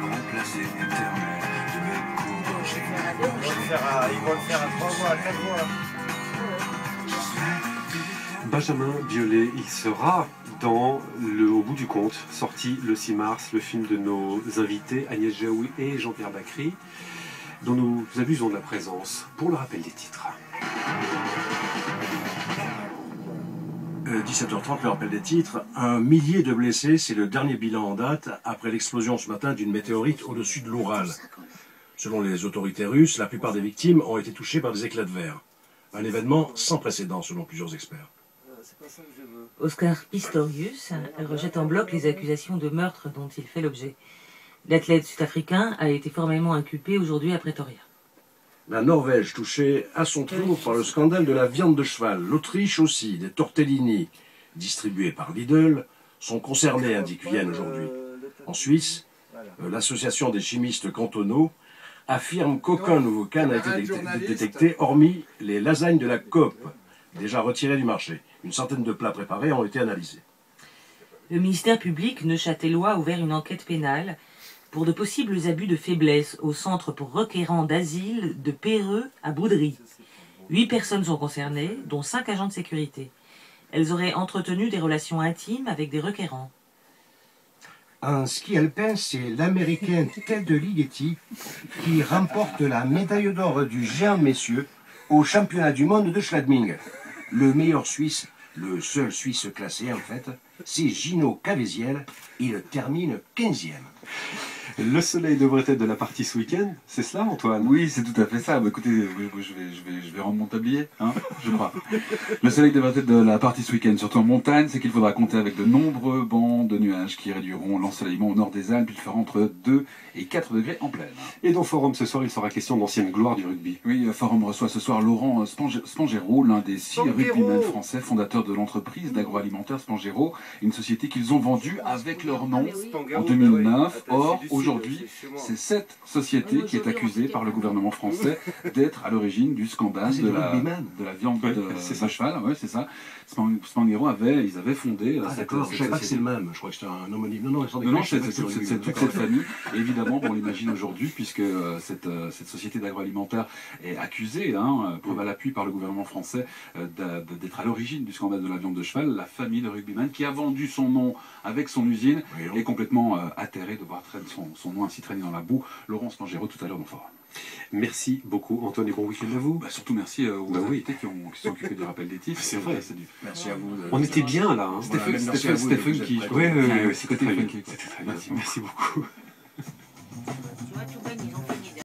remplacer l'éternel de mes coups d'enchaîné. Ils vont le faire à 3 voix, à 4 voix. Benjamin Biolay, il sera dans Au bout du compte, sorti le 6 mars, le film de nos invités Agnès Jaoui et Jean-Pierre Bacry, dont nous abusons de la présence pour le rappel des titres. 17h30, le rappel des titres. 1 millier de blessés, c'est le dernier bilan en date après l'explosion ce matin d'une météorite au-dessus de l'Oural. Selon les autorités russes, la plupart des victimes ont été touchées par des éclats de verre. Un événement sans précédent selon plusieurs experts. Oscar Pistorius rejette en bloc les accusations de meurtre dont il fait l'objet. L'athlète sud-africain a été formellement inculpé aujourd'hui à Pretoria. La Norvège touchée à son tour par le scandale de la viande de cheval. L'Autriche aussi, des tortellini distribués par Lidl sont concernés, indique Vienne aujourd'hui. En Suisse, l'association des chimistes cantonaux affirme qu'aucun nouveau cas n'a été détecté, hormis les lasagnes de la Coop, déjà retirées du marché. Une centaine de plats préparés ont été analysés. Le ministère public neuchâtelois a ouvert une enquête pénale pour de possibles abus de faiblesse au centre pour requérants d'asile de Péreux à Boudry. 8 personnes sont concernées, dont 5 agents de sécurité. Elles auraient entretenu des relations intimes avec des requérants. En ski alpin, c'est l'Américain Ted Ligeti qui remporte la médaille d'or du géant messieurs au championnat du monde de Schladming. Le meilleur Suisse, le seul Suisse classé en fait, c'est Gino Caviezel. Il termine 15e. Le soleil devrait être de la partie ce week-end, c'est cela Antoine? Oui, c'est tout à fait ça. Bah, écoutez, je vais rendre mon tablier, hein, je crois. Le soleil devrait être de la partie ce week-end, surtout en montagne, c'est qu'il faudra compter avec de nombreux bancs de nuages qui réduiront l'ensoleillement au nord des Alpes. Il fera entre 2 et 4 degrés en plaine. Et dans Forum ce soir, il sera question d'ancienne gloire du rugby. Oui, Forum reçoit ce soir Laurent Spangero, l'un des 6 rugbymen français, fondateur de l'entreprise d'agroalimentaire Spangero, une société qu'ils ont vendue avec leur nom en 2009. Or, aujourd'hui, c'est cette société qui est accusée par le gouvernement français d'être à l'origine du scandale de la viande de cheval. Ouais, c'est ça. Spangero ils avaient fondé cette Je ne savais pas que c'est le même, je crois que c'était un homonyme. Non, c'est toute cette famille. Et évidemment, on l'imagine aujourd'hui, puisque cette société d'agroalimentaire est accusée, preuve à l'appui par le gouvernement français, d'être à l'origine du scandale de la viande de cheval. La famille de rugbyman qui a vendu son nom avec son usine est complètement atterrée de voir son nom ainsi traîner dans la boue. Laurent Spangero tout à l'heure dans Forum. Merci beaucoup Antoine et bon week-end à vous. Surtout merci aux invités qui sont occupés du rappel des titres. C'est vrai. Merci à vous. On était bien là. C'était funky. Oui, c'était très bien. Merci beaucoup.